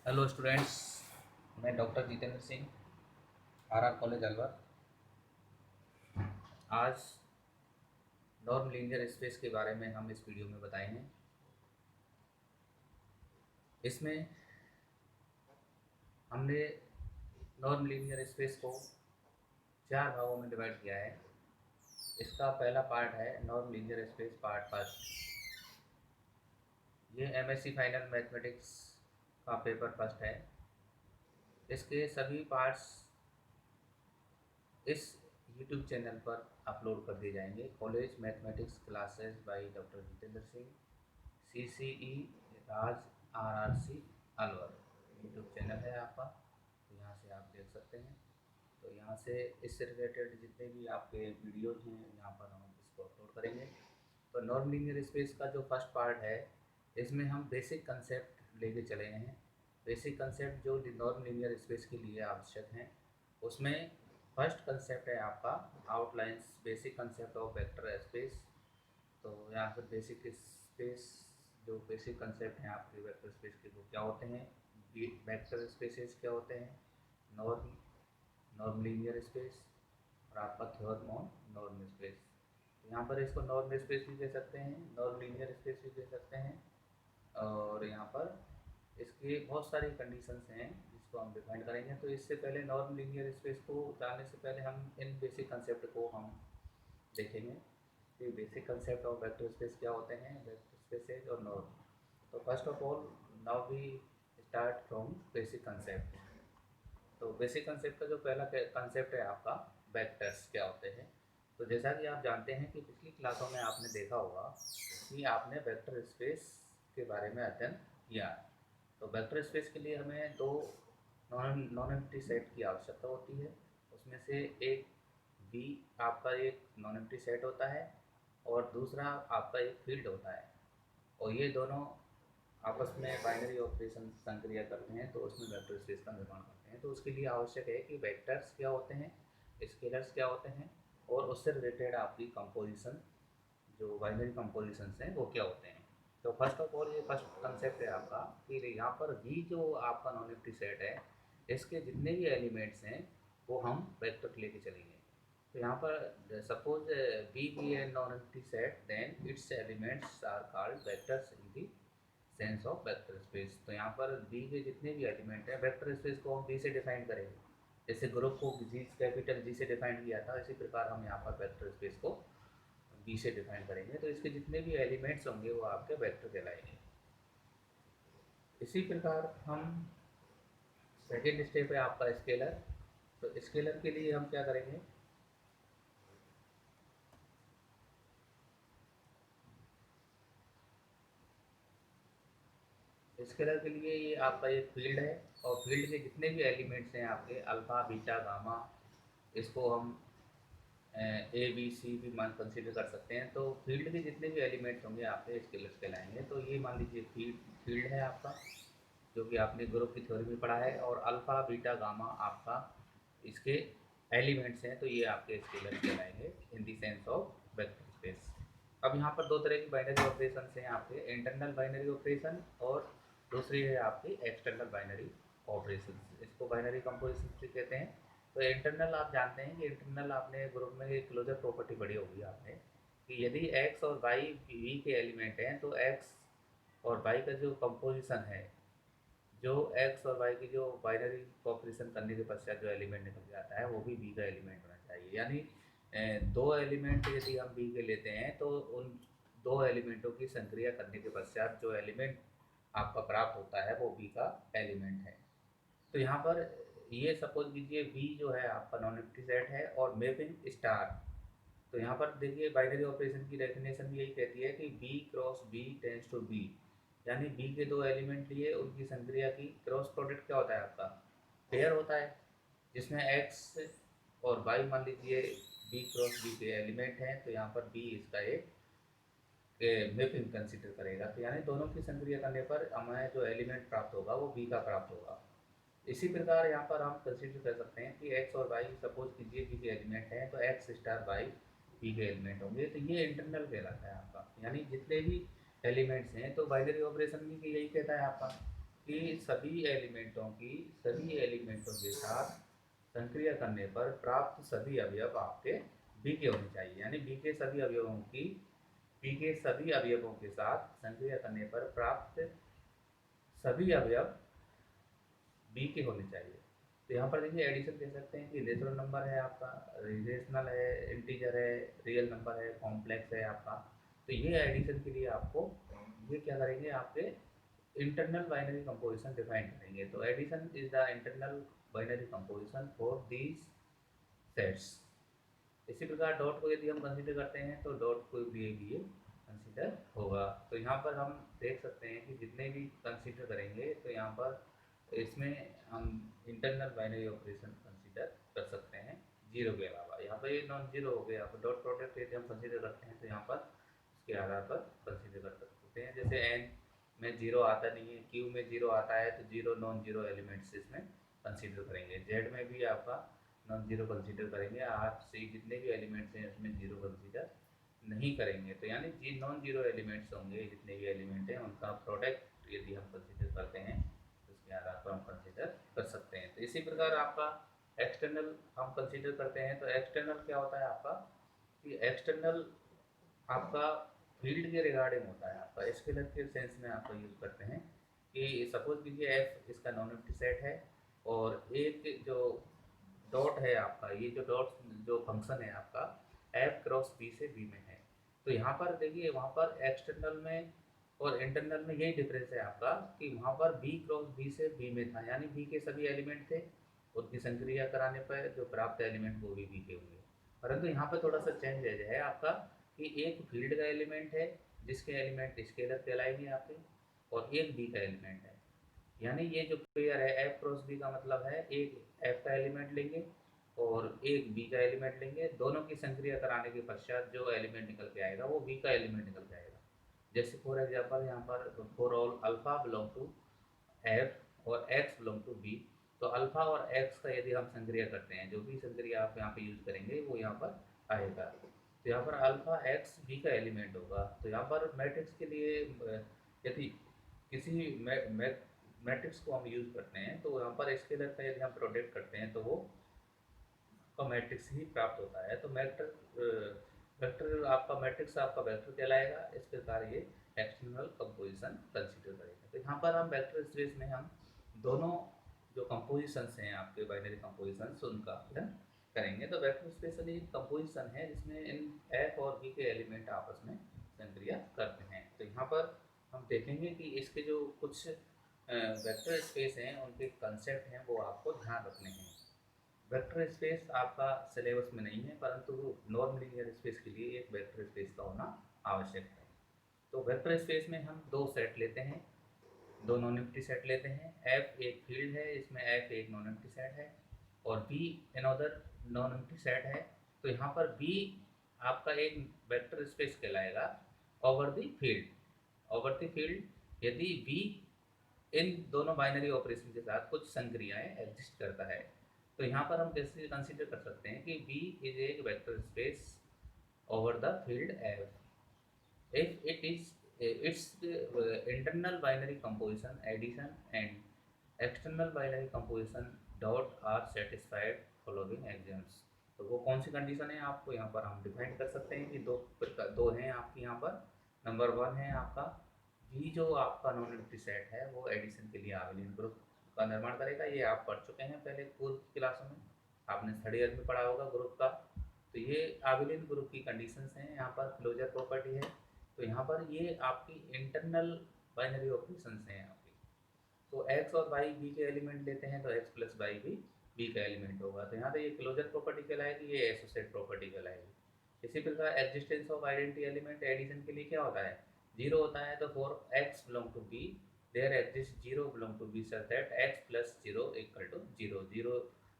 Hello students. मैं doctor Jitendra Singh, R college Alwar. आज norm linear space के बारे में हम इस वीडियो में बताएंगे। इसमें हमने नॉर्म लीनियर स्पेस को चार भागों में डिवाइड किया है। इसका पहला पार्ट है norm linear space part first. ये एमएससी फाइनल मैथमेटिक्स का पेपर फर्स्ट है। इसके सभी पार्ट्स इस यूट्यूब चैनल पर अपलोड कर दिए जाएंगे। College mathematics classes by doctor Jitendra Singh, CCE Raj, RRC Alwar YouTube channel है आपका। तो यहाँ से आप देख सकते हैं। तो यहाँ से इससे रिलेटेड जितने भी आपके वीडियोज हैं यहाँ पर हम इसको अपलोड करेंगे। तो नॉर्म लीनियर स्पेस का जो फर्स्ट पार्ट है, इसमें हम बेसिक कंसेप्ट लेके चले हैं। बेसिक कंसेप्ट जो नॉर्म लीनियर स्पेस के लिए आवश्यक हैं, उसमें फर्स्ट कंसेप्ट है आपका outlines, basic concept of vector space. तो यहाँ पर बेसिक स्पेस जो बेसिक कंसेप्ट हैं आपके वेक्टर स्पेस के, वो क्या होते हैं, वेक्टर स्पेसेस क्या होते हैं, नॉर्म, नॉर्म लीनियर स्पेस और आपका थ्योरम ऑन नॉर्म स्पेस। तो यहाँ पर इसको नॉर्म स्पेस भी कह सकते हैं, नॉर्म लीनियर स्पेस भी कह सकते हैं। और यहाँ पर इसके बहुत सारी कंडीशंस हैं जिसको हम डिफाइन करेंगे। तो इससे पहले नॉर्म लीनियर स्पेस को जानने से पहले हम इन बेसिक कंसेप्ट को हम देखेंगे कि basic concept of vector space क्या होते हैं, वेक्टर स्पेसेस और नॉर्म। तो first of all now we start from basic concept. तो बेसिक कंसेप्ट का जो पहला कंसेप्ट है आपका, वेक्टर्स क्या होते हैं। तो जैसा कि आप जानते हैं कि पिछली क्लासों में आपने देखा होगा कि आपने वेक्टर स्पेस के बारे में अध्ययन किया है। तो वेक्टर स्पेस के लिए हमें दो नॉन एम्प्टी सेट की आवश्यकता होती है। उसमें से एक बी आपका एक नॉन एम्प्टी सेट होता है और दूसरा आपका एक फील्ड होता है। और ये दोनों आपस में बाइनरी ऑपरेशन संक्रिया करते हैं, तो उसमें वेक्टर स्पेस का निर्माण करते हैं। तो उसके लिए आवश्यक है कि वेक्टर्स क्या होते हैं, स्केलर्स क्या होते हैं, और उससे रिलेटेड आपकी कंपोजिशन, जो बाइनरी कंपोजिशंस हैं वो क्या होते हैं। तो फर्स्ट ऑफ ऑल ये फर्स्ट कंसेप्ट है आपका कि यहाँ पर वी जो आपका नॉन एम्प्टी सेट है, इसके जितने भी एलिमेंट्स हैं वो हम वेक्टर लेके चलेंगे। तो यहाँ पर suppose we be a non empty set, then its elements are called vectors in the sense of vector space. तो यहाँ पर बी के जितने भी एलिमेंट हैं, वेक्टर स्पेस को हम बी से डिफाइन करेंगे। जैसे ग्रुप को जी, कैपिटल जी से डिफाइन किया था, इसी प्रकार हम यहाँ पर वेक्टर स्पेस को बी से डिफाइन करेंगे। तो इसके जितने भी एलिमेंट्स होंगे वो आपके वेक्टर कहलाएंगे। इसी प्रकार हम सेकेंड स्टेप है आपका स्केलर। तो स्केलर के लिए हम क्या करेंगे, स्केलर के लिए ये आपका एक फील्ड है और फील्ड के जितने भी एलिमेंट्स हैं आपके अल्फ़ा बीटा गामा, इसको हम ABC भी मान कंसिडर कर सकते हैं। तो फील्ड के जितने भी एलिमेंट्स होंगे आपके स्केलर्स कहलाएंगे। तो ये मान लीजिए फील्ड है आपका, जो कि आपने ग्रुप की थ्योरी में पढ़ा है, और अल्फ़ा बीटा गामा आपका इसके एलिमेंट्स हैं। तो ये आपके स्केलर कहलाएंगे in the sense of vector space. अब यहाँ पर दो तरह की बाइनरी ऑपरेशन हैं आपके, इंटरनल बाइनरी ऑपरेशन और दूसरी है आपकी एक्सटर्नल बाइनरी ऑपरेशन। इसको बाइनरी कंपोजिशन भी कहते हैं। तो इंटरनल आप जानते हैं कि इंटरनल आपने ग्रुप में एक क्लोजर प्रॉपर्टी पढ़ी होगी आपने, कि यदि एक्स और वाई वी के एलिमेंट हैं तो एक्स और वाई का जो कंपोजिशन है, जो एक्स और वाई की जो बाइनरी ऑपरेशन करने के पश्चात जो एलिमेंट निकल जाता है वो भी बी का एलिमेंट होना चाहिए। यानी दो एलिमेंट यदि हम बी के लेते हैं तो उन दो एलिमेंटों की संक्रिया करने के पश्चात जो एलिमेंट आपका प्राप्त होता है वो बी का एलिमेंट है। तो यहाँ पर ये सपोज कीजिए बी जो है आपका नॉन एम्प्टी सेट है और मैपिंग स्टार। तो यहाँ पर देखिए बाइनरी ऑपरेशन की डेफिनेशन भी यही कहती है कि B cross B tends to B. यानी बी के दो एलिमेंट लिए उनकी संक्रिया की क्रॉस प्रोडक्ट क्या होता है आपका, पेयर होता है, जिसमें एक्स और वाई मान लीजिए बी क्रॉस बी के एलिमेंट हैं। तो यहाँ पर बी इसका एक मैपिंग कंसिडर करेगा। तो यानी दोनों की संक्रिया करने पर हमें जो एलिमेंट प्राप्त होगा वो बी का प्राप्त होगा। इसी प्रकार यहाँ पर हम कंसिडर कर सकते हैं कि एक्स और वाई सपोज कीजिए बी के एलिमेंट हैं, तो एक्स स्टार वाई बी के एलिमेंट होंगे। तो ये इंटरनल कहलाता है आपका, यानी जितने भी एलिमेंट्स हैं। तो बाइनरी ऑपरेशन भी यही कहता है आपका कि सभी एलिमेंटों के साथ संक्रिया करने पर प्राप्त सभी अवयव आपके बी के होने चाहिए, यानी बी के सभी अवयवों के साथ संक्रिया करने पर प्राप्त सभी अवयव बी के होने चाहिए। तो यहाँ पर देखिए एडिशन कह सकते हैं कि नेचुरल नंबर है आपका, रेशनल है, इंटीजर है, रियल नंबर है, कॉम्प्लेक्स है आपका। तो ये एडिशन के लिए आपको ये क्या करेंगे, आपके इंटरनल बाइनरी कंपोजिशन डिफाइन करेंगे। तो addition is the internal binary composition for these sets. इसी प्रकार डॉट को यदि हम कंसीडर करते हैं तो डॉट को भी ये कंसीडर होगा। तो यहाँ पर हम देख सकते हैं कि जितने भी कंसीडर करेंगे तो यहाँ पर इसमें हम इंटरनल बाइनरी ऑपरेशन कंसीडर कर सकते हैं जीरो के अलावा। यहाँ पर ये नॉन जीरो हो गया। पर डॉट प्रोडक्ट यदि हम कंसीडर करते हैं तो यहाँ पर उसके आधार पर कंसीडर कर सकते हैं। जैसे एन में जीरो आता नहीं है, क्यू में जीरो आता है, तो जीरो नॉन जीरो एलिमेंट्स इसमें कंसीडर करेंगे। जेड में भी आपका नॉन जीरो कंसीडर करेंगे। आर सी जितने भी एलिमेंट्स हैं उसमें जीरो कंसीडर नहीं करेंगे। तो यानी नॉन जीरो एलिमेंट्स होंगे, जितने भी एलिमेंट हैं उनका प्रोडक्ट यदि हम कंसीडर करते हैं तो उसके आधार पर हम कंसीडर कर सकते हैं। तो इसी प्रकार आपका एक्सटर्नल हम कंसीडर करते हैं। तो एक्सटर्नल क्या होता है आपका, कि एक्सटर्नल आपका फील्ड के रिगार्डिंग होता है, आपका स्केलर के सेंस में आपको यूज़ करते हैं। कि सपोज कीजिए एफ इसका नॉन एम्प्टी सेट है और एक जो डॉट है आपका, ये जो डॉट जो फंक्शन है आपका एफ क्रॉस बी से बी में है। तो यहाँ पर देखिए वहाँ पर एक्सटर्नल में और इंटरनल में यही डिफरेंस है आपका, कि वहाँ पर बी क्रॉस बी से बी में था, यानी बी के सभी एलिमेंट थे, उनकी संक्रिया कराने पर जो प्राप्त एलिमेंट वो भी बी के होंगे। परंतु यहाँ पर थोड़ा सा चेंज है आपका, कि एक फील्ड का एलिमेंट है जिसके एलिमेंट स्केलर कहलाएंगे आपके, और एक बी का एलिमेंट है। यानी ये जो पेयर है एफ क्रॉस बी का मतलब है एक एफ का एलिमेंट लेंगे और एक बी का एलिमेंट लेंगे, दोनों की संक्रिया कराने के पश्चात जो एलिमेंट निकल के आएगा वो बी का एलिमेंट निकल के आएगा। जैसे फॉर एग्जांपल यहाँ पर for all alpha belong to F और एक्स बिलोंग टू बी, तो अल्फा और एक्स का यदि हम संक्रिया करते हैं, जो भी संक्रिया आप यहाँ पे यूज करेंगे वो यहाँ पर आएगा। तो यहाँ पर अल्फा एक्स बी का एलिमेंट होगा। तो यहाँ पर मैट्रिक्स के लिए यदि किसी मैट्रिक्स को हम यूज करते हैं तो यहाँ पर स्केलर का यदि हम प्रोडक्ट करते हैं तो वो आपका मैट्रिक्स ही प्राप्त होता है। तो वेक्टर आपका मैट्रिक्स आपका वेक्टर कहलाएगा। इस प्रकार ये एक्सटर्नल कंपोजिशन कंसीडर करेंगे। तो यहाँ पर हम वेक्टर स्पेस में हम दोनों जो कंपोजिशंस हैं आपके बाइनरी कंपोजिशंस उनका अध्ययन करेंगे। तो वेक्टर स्पेस एक कंपोजिशन है जिसमें इन एफ और बी के एलिमेंट आपस में संक्रिया करते हैं। तो यहाँ पर हम देखेंगे कि इसके जो कुछ वेक्टर स्पेस हैं उनके कंसेप्ट हैं वो आपको ध्यान रखने हैं। वेक्टर स्पेस आपका सिलेबस में नहीं है, परंतु नॉन लीनियर स्पेस के लिए एक वेक्टर स्पेस का होना आवश्यक है। तो वेक्टर स्पेस में हम दो सेट लेते हैं, दो नॉन एम्प्टी सेट लेते हैं। एफ एक फील्ड है, इसमें एफ एक नॉन एम्प्टी सेट है और be another non empty set है। तो यहाँ पर बी आपका एक वेक्टर स्पेस कहलाएगा over the field. Over the field यदि बी इन दोनों बाइनरी ऑपरेशन के साथ कुछ संक्रियाएं एग्जिस्ट करता है, तो यहाँ पर हम कैसे कंसीडर कर सकते हैं कि बी इज एक vector space over the field F if it is its internal binary composition addition and external binary composition dot are satisfied following axioms। तो वो कौन सी कंडीशन है आपको यहाँ पर हम डिफाइन कर सकते हैं कि दो हैं आपकी यहाँ पर। नंबर वन है आपका बी जो आपका नॉन एम्प्टी सेट है वो एडिशन के लिए आवेलिन ग्रुप का निर्माण करेगा। ये आप पढ़ चुके हैं पहले पूर्व क्लासों में, आपने थर्ड ईयर में पढ़ा होगा ग्रुप का। तो ये आवेलिन ग्रुप की कंडीशंस हैं। यहाँ पर क्लोजर प्रॉपर्टी है। तो यहाँ पर ये आपकी इंटरनल बाइनरी ऑपरेशंस हैं आपकी। तो एक्स और वाई बी के एलिमेंट लेते हैं तो एक्स प्लस वाई भी बी का एलिमेंट होगा। तो यहाँ पे ये क्लोजर प्रॉपर्टी कहलाएगी, ये एसोसिएट प्रॉपर्टी कहलाएगी। इसी प्रकार existence of identity element addition के लिए क्या होता है, जीरो होता है। तो for X belong to B there exist zero belong to B such that X plus zero equal to zero. Zero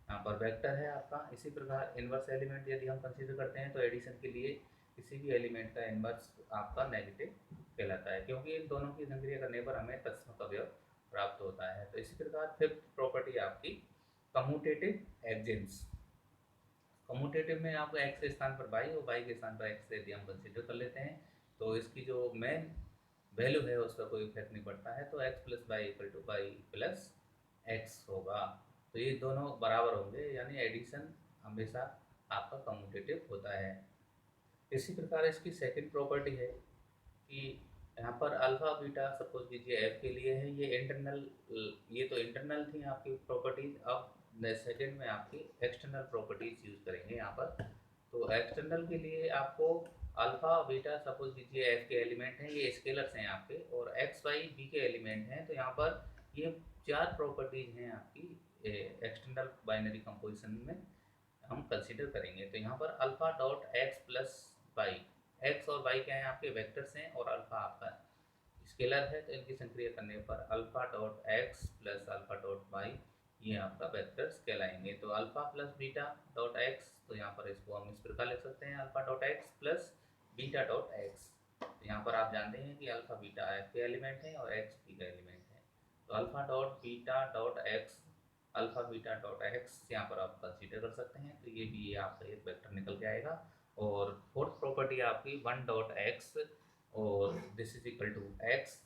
यहाँ पर वेक्टर है आपका। इसी प्रकार इनवर्स एलिमेंट यदि हम कंसीडर करते हैं तो एडिशन के लिए किसी भी एलिमेंट का इनवर्स आपका नेगेटिव कहलाता है, क्योंकि इन दोनों की संक्रिया करने पर हमें तत्सम अवयव प्राप्त होता है। तो इसी प्रकार फिफ्थ प्रॉपर्टी आपकी कम्यूटेटिव एग्जेंस। कम्यूटेटिव में आप एक्स के स्थान पर वाई और वाई के स्थान पर एक्स यदि हम कंसीडर कर लेते हैं तो इसकी जो मेन वैल्यू है उस पर कोई इफेक्ट नहीं पड़ता है, तो X plus Y equal to Y plus X होगा। तो ये दोनों बराबर होंगे, यानी एडिशन हमेशा आपका कम्यूटेटिव होता है। इसी प्रकार इसकी सेकंड प्रॉपर्टी है कि यहाँ पर अल्फ़ा बीटा सपोज कीजिए एफ के लिए है, ये इंटरनल, ये तो इंटरनल थी आपकी प्रॉपर्टीज। अब सेकंड में आपकी एक्सटर्नल प्रॉपर्टीज यूज़ करेंगे यहाँ पर। तो एक्सटर्नल के लिए आपको अल्फ़ा बीटा सपोज कीजिए एफ के एलिमेंट हैं, ये स्केलर्स हैं आपके, और एक्स वाई बी के एलिमेंट हैं। तो यहाँ पर ये चार प्रॉपर्टीज हैं आपकी एक्सटर्नल बाइनरी कंपोजिशन में हम कंसीडर करेंगे। तो यहाँ पर alpha dot X plus Y, X और वाई क्या है आपके वेक्टर्स हैं, और अल्फ़ा आपका स्केलर है, तो इनकी संक्रिया करने पर alpha dot X plus alpha dot Y ये आपका वेक्टर्स कहलाएंगे। तो alpha plus beta dot X, तो यहाँ पर इसको हम इस प्रकार लिख सकते हैं alpha dot X plus beta dot X. तो यहाँ पर आप जानते हैं कि अल्फ़ा बीटा एफ के एलिमेंट है और एक्स बी का एलिमेंट है। तो alpha dot beta dot x, alpha beta dot x यहाँ पर आप कंसीडर कर सकते हैं। तो ये आपका एक वेक्टर निकल के आएगा। और फोर्थ प्रॉपर्टी आपकी वन डॉट एक्स, और this is equal to X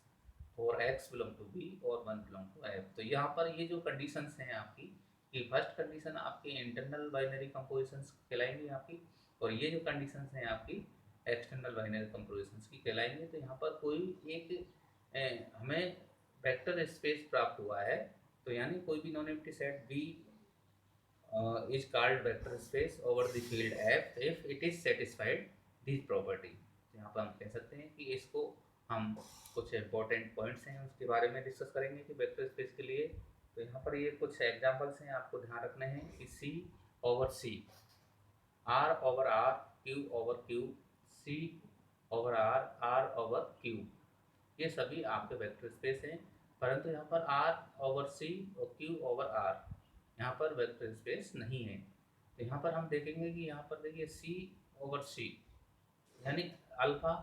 और एक्स बिलोंग टू बी और वन बिलोंग टू एफ। तो यहाँ पर ये जो कंडीशंस हैं आपकी, कि फर्स्ट कंडीशन आपकी इंटरनल बाइनरी कंपोजिशंस कहलाएंगी आपकी, और ये जो कंडीशंस हैं आपकी एक्सटर्नल बाइनरी कंपोजिशंस की कहलाएंगे। तो यहाँ पर कोई एक हमें वेक्टर स्पेस प्राप्त हुआ है, तो यानी कोई भी non empty set B is called vector space over the field F if it is satisfied these property। यहाँ पर हम कह सकते हैं कि इसको हम कुछ इंपॉर्टेंट पॉइंट्स हैं उसके बारे में डिस्कस करेंगे कि वेक्टर स्पेस के लिए। तो यहाँ पर ये कुछ एग्जांपल्स हैं आपको ध्यान रखने हैं कि C over C, R over R, Q over Q, C over R, R over Q, ये सभी आपके वेक्टर स्पेस हैं। परंतु यहाँ पर R ओवर C और Q ओवर R यहाँ पर वेक्टर स्पेस नहीं है। तो यहाँ पर हम देखेंगे कि यहाँ पर देखिए C ओवर C, यानी अल्फ़ा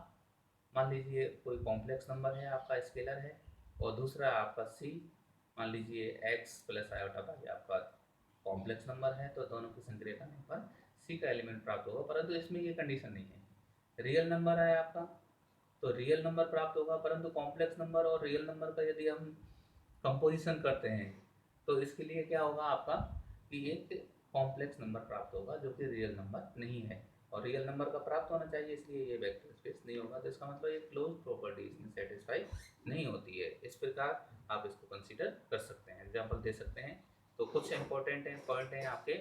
मान लीजिए कोई कॉम्प्लेक्स नंबर है आपका स्केलर है, और दूसरा आपका C मान लीजिए x प्लस आयोटा बाई आपका कॉम्प्लेक्स नंबर है। तो दोनों की संक्रिया करने पर C का एलिमेंट प्राप्त होगा, परंतु इसमें ये कंडीशन नहीं है। रियल नंबर है आपका, तो रियल नंबर प्राप्त होगा, परंतु कॉम्प्लेक्स नंबर और रियल नंबर का यदि हम कंपोजिशन करते हैं तो इसके लिए क्या होगा आपका कि एक कॉम्प्लेक्स नंबर प्राप्त होगा जो कि रियल नंबर नहीं है, और रियल नंबर का प्राप्त होना चाहिए, इसलिए ये वेक्टर स्पेस नहीं होगा। तो इसका मतलब ये क्लोज प्रॉपर्टी इसमें सेटिस्फाई नहीं होती है। इस प्रकार आप इसको कंसीडर कर सकते हैं, एग्जाम्पल दे सकते हैं। तो कुछ इंपॉर्टेंट पॉइंट हैं आपके।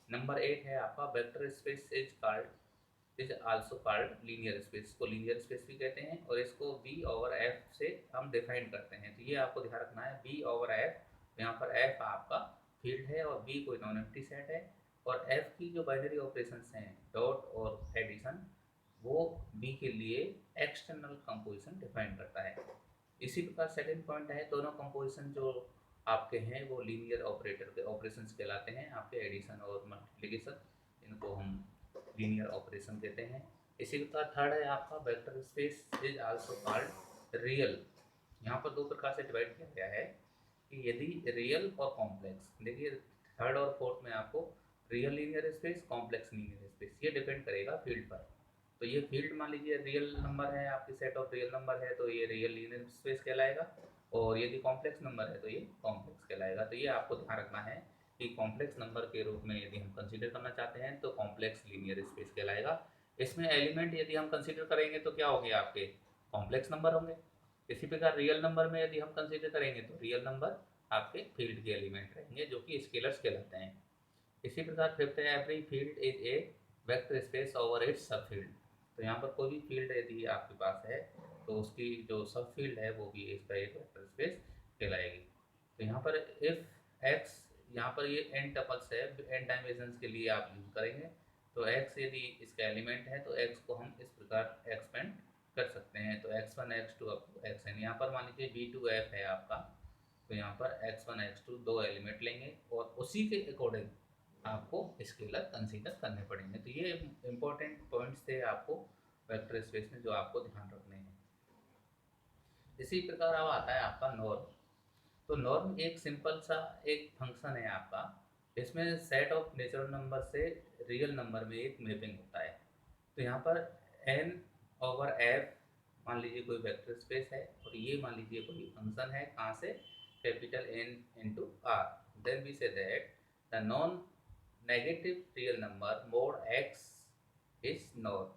नंबर 8 है आपका vector space is also called linear space, को लीनियर स्पेस भी कहते हैं, और इसको बी ओवर एफ से हम डिफाइन करते हैं। तो ये आपको ध्यान रखना है, बी ओवर एफ, यहाँ पर एफ आपका फील्ड है और बी कोई नॉन एम्प्टी सेट है, और एफ की जो बाइनरी ऑपरेशंस हैं डॉट और एडिशन, वो बी के लिए एक्सटर्नल कंपोजिशन डिफाइन करता है। इसी प्रकार सेकंड पॉइंट है, दोनों कंपोजिशन जो आपके हैं वो लीनियर ऑपरेटर के ऑपरेशंस कहलाते हैं आपके, एडिशन और मल्टीप्लिकेशन, इनको हम लीनियर ऑपरेशन कहते हैं। इसी प्रकार थर्ड है आपका vector space is also called real. यहाँ पर दो प्रकार से डिवाइड किया गया है कि यदि रियल और कॉम्प्लेक्स, देखिए थर्ड और फोर्थ में आपको real linear space, complex linear space, ये डिपेंड करेगा फील्ड पर। तो ये फील्ड मान लीजिए रियल नंबर है आपकी, सेट ऑफ रियल नंबर है, तो ये रियल लीनियर स्पेस कहलाएगा, और यदि कॉम्प्लेक्स नंबर है तो ये कॉम्प्लेक्स कहलाएगा। तो ये आपको ध्यान रखना है कि कॉम्प्लेक्स नंबर के रूप में यदि हम कंसीडर करना चाहते हैं तो कॉम्प्लेक्स लीनियर स्पेस कहलाएगा। इसमें एलिमेंट यदि हम कंसीडर करेंगे तो क्या होंगे आपके कॉम्प्लेक्स नंबर होंगे। इसी प्रकार रियल नंबर में यदि हम कंसीडर करेंगे तो रियल नंबर आपके फील्ड के एलिमेंट रहेंगे जो कि स्केलर्स कहलाते हैं। इसी प्रकार फिफ्थ है every field is a vector space over it's सब फील्ड। तो यहाँ पर कोई भी फील्ड यदि आपके पास है तो उसकी जो सब फील्ड है वो भी इसका एक वेक्टर स्पेस कहलाएगी। तो यहाँ पर इफ एक्स, यहाँ पर ये एन टपल्स है, एन डायमेंशंस के लिए आप यूज करेंगे। तो एक्स यदि इसका एलिमेंट है तो एक्स को हम इस प्रकार एक्सपेंड कर सकते हैं। तो x1 x2 up to xn, यहाँ पर मान लीजिए b2f है आपका, तो यहाँ पर x1 x2 दो एलिमेंट लेंगे और उसी के अकॉर्डिंग आपको स्केलर कंसीडर करने पड़ेंगे। तो ये इंपॉर्टेंट पॉइंट्स थे आपको वेक्टर स्पेस में जो आपको ध्यान रखने हैं। इसी प्रकार अब आता है आपका नॉर्म। तो नॉर्म एक सिंपल सा एक फंक्शन है आपका, इसमें सेट ऑफ नेचुरल नंबर से रियल नंबर में एक मैपिंग होता है। तो यहाँ पर n ओवर f मान लीजिए कोई वेक्टर स्पेस है और ये मान लीजिए कोई फंक्शन है, कहाँ से, capital N into R, then we say that the non negative real number mod x is norm.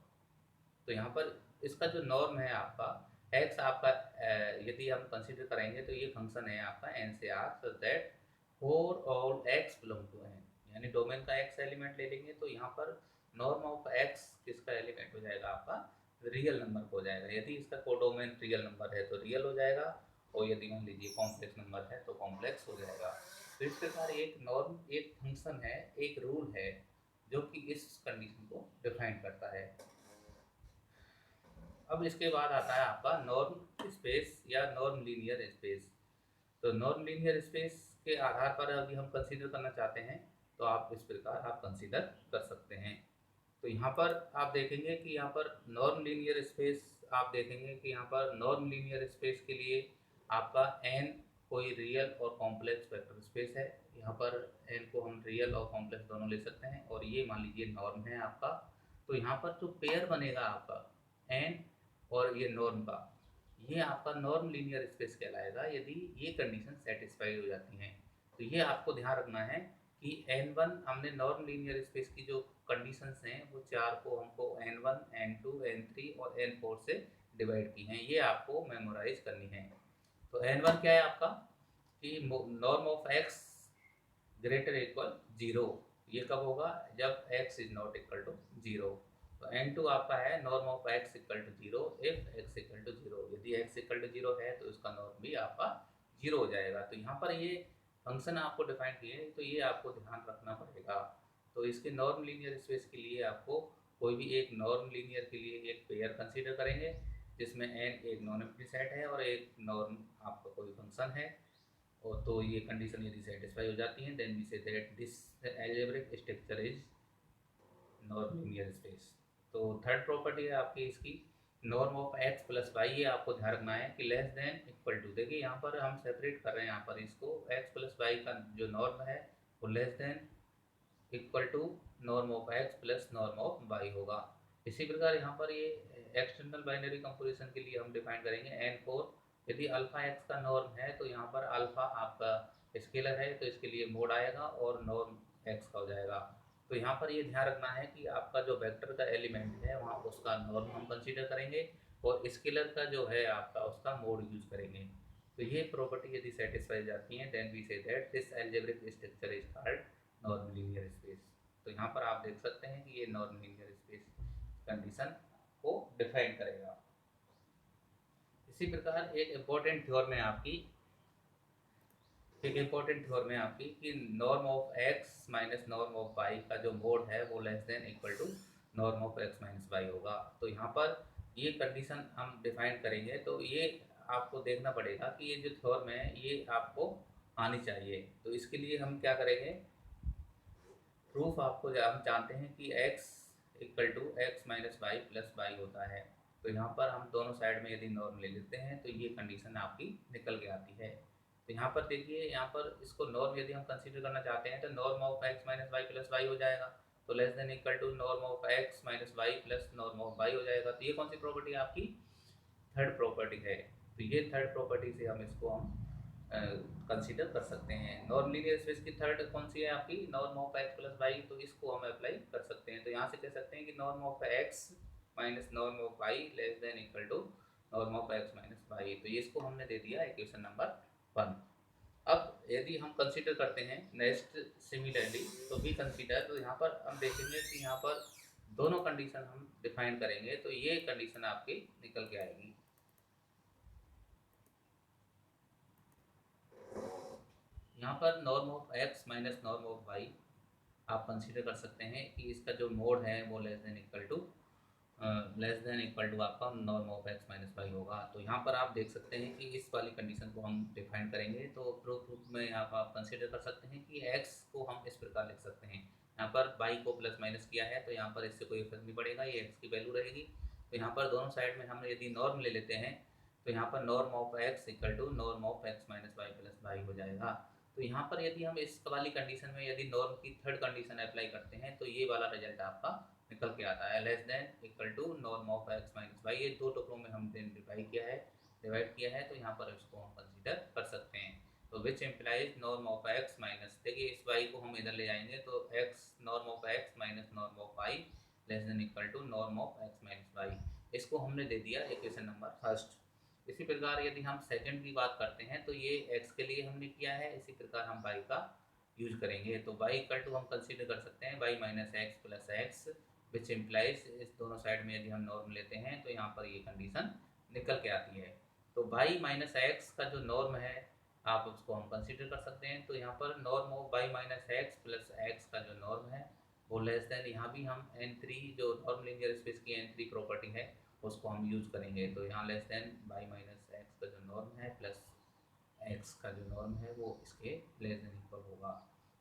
तो यहाँ पर इसका जो नॉर्म है आपका x आपका यदि हम कंसीडर करेंगे तो ये फंक्शन है आपका n से r, so that for all x belong to n, यानी डोमेन का x एलिमेंट ले लेंगे तो यहाँ पर नॉर्म ऑफ x किसका एलिमेंट हो जाएगा, आपका रियल नंबर हो जाएगा। यदि इसका कोडोमेन रियल नंबर है तो रियल हो जाएगा, और यदि मान लीजिए कॉम्प्लेक्स नंबर है तो कॉम्प्लेक्स हो जाएगा। तो इस प्रकार एक नॉर्म एक फंक्शन है, एक रूल है जो कि इस कंडीशन को डिफाइन करता है। अब इसके बाद आता है आपका नॉर्म स्पेस या नॉर्म लीनियर स्पेस। तो नॉर्म लीनियर स्पेस के आधार पर अभी हम कंसीडर करना चाहते हैं तो आप इस प्रकार आप कंसीडर कर सकते हैं। तो यहाँ पर आप देखेंगे कि यहाँ पर नॉर्म लीनियर स्पेस, आप देखेंगे कि यहाँ पर नॉर्म लीनियर स्पेस के लिए आपका n कोई रियल और कॉम्प्लेक्स वेक्टर स्पेस है। यहाँ पर n को हम रियल और कॉम्प्लेक्स दोनों ले सकते हैं, और ये मान लीजिए नॉर्म है आपका। तो यहाँ पर जो पेयर बनेगा आपका n और ये नॉर्म का, ये आपका नॉर्म लीनियर स्पेस कहलाएगा यदि ये कंडीशन सेटिस्फाई हो जाती हैं। तो ये आपको ध्यान रखना है कि n1 हमने नॉर्म लीनियर स्पेस की जो कंडीशंस हैं वो 4 को हमको n1 n2 n3 और n4 से डिवाइड की हैं, ये आपको मेमोराइज करनी है। तो n1 क्या है आपका कि norm of x greater equal 0, ये कब होगा, जब x is not equal to 0। तो n2 आपका है norm of x equal to 0 if x equal to 0, यदि x इक्वल टू 0 है तो इसका नॉर्म भी आपका 0 हो जाएगा। तो यहाँ पर ये फंक्शन आपको डिफाइन किए, तो ये आपको ध्यान रखना पड़ेगा। तो इसके नॉर्म लीनियर स्पेस के लिए आपको कोई भी एक नॉर्म लीनियर के लिए एक पेयर कंसीडर करेंगे जिसमें n एक नॉन एम्प्टी सेट है और एक नॉर्म आपका कोई फंक्शन है, और तो ये कंडीशन यदि सेटिस्फाई हो जाती है then we say that this algebraic structure is norm linear space. तो थर्ड प्रॉपर्टी है आपकी इसकी norm of x plus Y, ये आपको ध्यान रखना है कि लेस देन इक्वल टू, देखिए यहाँ पर हम सेपरेट कर रहे हैं, यहाँ पर इसको x प्लस वाई का जो नॉर्म है वो less than equal to norm of x plus norm of Y होगा। इसी प्रकार यहाँ पर ये एक्सटर्नल बाइनरी कंपोजिशन के लिए हम डिफाइन करेंगे n4, यदि अल्फा x का नॉर्म है तो यहाँ पर अल्फा आपका स्केलर है तो इसके लिए मोड आएगा और नॉर्म x का हो जाएगा। तो यहाँ पर ये ध्यान रखना है कि आपका जो वेक्टर का एलिमेंट है वहाँ उसका नॉर्म हम कंसीडर करेंगे और स्केलर का जो है आपका उसका मोड यूज करेंगे। तो ये प्रॉपर्टी यदि सेटिस्फाई जाती है then we say that this algebraic structure is called norm linear space. तो यहाँ पर आप देख सकते हैं कि ये नॉर्म लीनियर स्पेस कंडीशन को डिफाइन करेगा। इसी प्रकार एक इम्पोर्टेंट थ्योरम है आपकी, कि norm of x minus norm of y का जो मोड है वो less than equal to norm of x minus y होगा। तो यहाँ पर ये कंडीशन हम डिफाइन करेंगे, तो ये आपको देखना पड़ेगा कि ये जो थ्योरम है ये आपको आनी चाहिए। तो इसके लिए हम क्या करेंगे, प्रूफ आपको हम जानते हैं कि x equal to X minus Y plus Y होता है। तो यहाँ पर हम दोनों साइड में यदि नॉर्म ले लेते हैं तो ये कंडीशन आपकी निकल के आती है। तो यहाँ पर देखिए, यहाँ पर इसको नॉर्म यदि हम कंसीडर करना चाहते हैं तो norm of X minus Y plus Y हो जाएगा, तो less than equal to norm of X minus Y plus norm of Y हो जाएगा। तो ये कौन सी प्रॉपर्टी आपकी थर्ड प्रॉपर्टी है। तो ये थर्ड प्रॉपर्टी से हम इसको हम कंसीडर कर सकते हैं। नॉर्म लीनियर स्पेस की थर्ड कौन सी है आपकी, norm of X plus Y, तो इसको हम अप्लाई कर सकते हैं। तो यहाँ से कह सकते हैं कि norm of X minus norm of Y less than equal to norm of X minus Y. तो इसको हमने दे दिया इक्वेशन नंबर 1। अब यदि हम कंसीडर करते हैं नेक्स्ट सिमिलरली, तो भी कंसीडर, तो यहाँ पर हम देखेंगे कि यहाँ पर दोनों कंडीशन हम डिफाइन करेंगे तो ये कंडीशन आपकी निकल के आएगी। यहाँ पर norm of x minus norm of y आप कंसीडर कर सकते हैं कि इसका जो मोड है वो लेस देन इक्वल टू आपका norm of x minus Y होगा। तो यहाँ पर आप देख सकते हैं कि इस वाली कंडीशन को हम डिफाइन करेंगे। तो प्रूफ में यहाँ पर आप कंसीडर कर सकते हैं कि x को हम इस प्रकार लिख सकते हैं, यहाँ पर y को प्लस माइनस किया है तो यहाँ पर इससे कोई फर्क नहीं पड़ेगा, ये x की वैल्यू रहेगी। तो यहाँ पर दोनों साइड में हम यदि नॉर्म ले लेते हैं तो यहाँ पर norm of x equal to norm of x minus Y plus Y हो जाएगा। तो यहाँ पर यदि हम इस वाली कंडीशन में यदि नॉर्म की थर्ड कंडीशन अप्लाई करते हैं तो ये वाला रिजल्ट आपका निकल के आता है, less than equal to norm of X minus Y. ये दो टुकड़ों में हमने डिवाइड किया है, तो यहाँ पर इसको हम कंसीडर कर सकते हैं। तो which implies norm of X minus, देखिए इस वाई को हम इधर ले जाएंगे तो X norm of X minus norm of Y less than equal to norm of X minus Y. इसको हमने दे दिया इक्वेशन नंबर फर्स्ट। इसी प्रकार यदि हम सेकंड की बात करते हैं तो ये एक्स के लिए हमने किया है, इसी प्रकार हम वाई का यूज करेंगे। तो वाई इक्वल टू हम कंसीडर कर सकते हैं Y minus X plus X, which implies इस दोनों साइड में यदि हम नॉर्म लेते हैं तो यहाँ पर ये कंडीशन निकल के आती है। तो वाई माइनस एक्स का जो नॉर्म है आप उसको हम कंसीडर कर सकते हैं। तो यहाँ पर norm of Y minus X plus X का जो नॉर्म है वो लेस देन, यहाँ भी हम n3 जो नॉर्म लीनियर स्पेस की n3 प्रॉपर्टी है उसको हम यूज करेंगे। तो यहाँ less than Y minus X का जो नॉर्म है प्लस एक्स का जो नॉर्म है वो इसके लेस देन इक्वल होगा।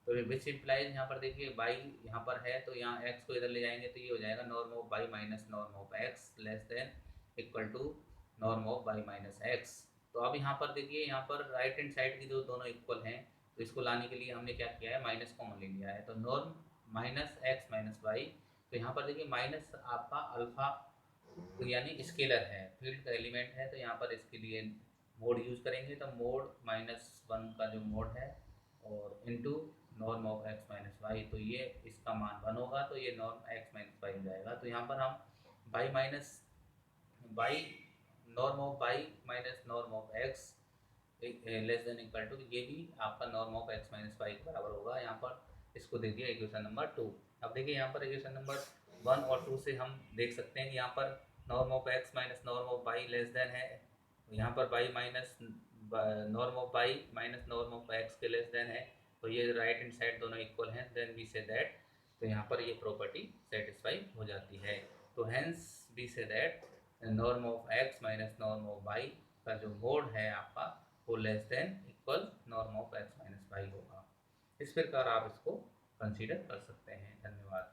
तो विच इम्प्लाइज, यहाँ पर देखिए बाई यहाँ पर है तो यहाँ एक्स को इधर ले जाएंगे तो ये हो जाएगा norm of Y minus norm of X less than equal to norm of Y minus X. तो अब यहाँ पर देखिए, यहाँ पर राइट हैंड साइड की जो दोनों इक्वल हैं तो इसको लाने के लिए हमने क्या किया है, माइनस कॉमन ले लिया है। तो norm minus X minus Y, तो यहाँ पर देखिए माइनस आपका अल्फा तो यानी स्केलर है, फील्ड का एलिमेंट है, तो यहाँ पर इसके लिए मोड यूज करेंगे। तो मोड -1 का जो मोड है और into norm of X minus Y, तो ये इसका मान 1 होगा तो ये नॉर्म एक्स माइनस वाई हो जाएगा। तो यहाँ पर हम Y minus Y norm of Y minus norm of X less than equal to, ये भी आपका norm of X minus Y के बराबर होगा। यहाँ पर इसको दे दिया इक्वेशन नंबर 2। अब देखिए यहाँ पर इक्वेशन नंबर 1 और 2 से हम देख सकते हैं कि यहाँ पर norm of X minus norm of by less than है, यहाँ पर by minus norm of Y minus norm of x के लेस देन है, तो ये राइट हैंड साइड दोनों इक्वल हैं, देन वी से दैट, तो यहाँ पर ये प्रॉपर्टी सेटिस्फाई हो जाती है। तो hence we say that norm of X minus norm of Y का जो मोड है आपका वो less than equal norm of X minus Y होगा। इस प्रकार आप इसको कंसीडर कर सकते हैं। धन्यवाद।